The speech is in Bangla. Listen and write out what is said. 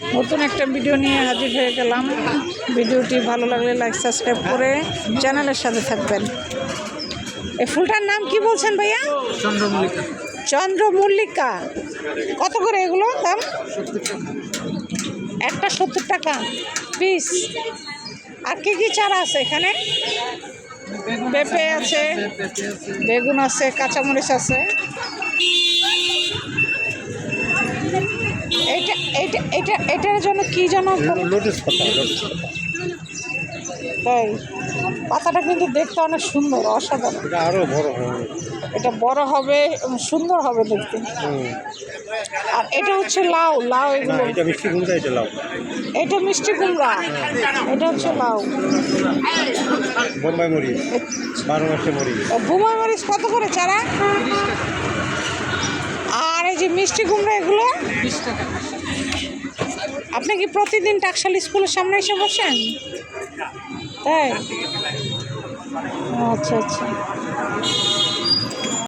নতুন একটা ভিডিও নিয়ে হাজির হয়ে গেলাম। ভিডিওটি ভালো লাগলে লাইক সাবস্ক্রাইব করে চ্যানেলের সাথে থাকবেন। এই ফুলটার নাম কি বলছেন ভাইয়া? চন্দ্রমল্লিকা। চন্দ্রমল্লিকা। কত করে এগুলো দাম? 70 টাকা। একটা 70 টাকা পিস। আর কি কি চারা আছে এখানে? পেঁপে আছে, বেগুন আছে, কাঁচামরিচ আছে। এইটা এইটা এইটা এটার জন্য কি যেন লোটাস পাতা। তাই পাতাটা কিন্তু দেখতে অনেক সুন্দর, অসাধারণ। এটা আরো বড় হবে। এটা বড় হবে এবং সুন্দর হবে দেখতে। আর এটা হচ্ছে লাউ। লাউ এগুলো এটা মিষ্টি কুমড়া, এটা লাউ। এটা মিষ্টি কুমড়া, এটা হচ্ছে লাউ। বোম্বাই মরিচ, 12 মাসে মরিচ। বোম্বাই মরিচ কত করে চারা? আর এই যে মিষ্টি কুমড়া এগুলো 20 টাকা। আপনি কি প্রতিদিন টাকশাল স্কুলের সামনে এসে বসেন? তাই, আচ্ছা আচ্ছা।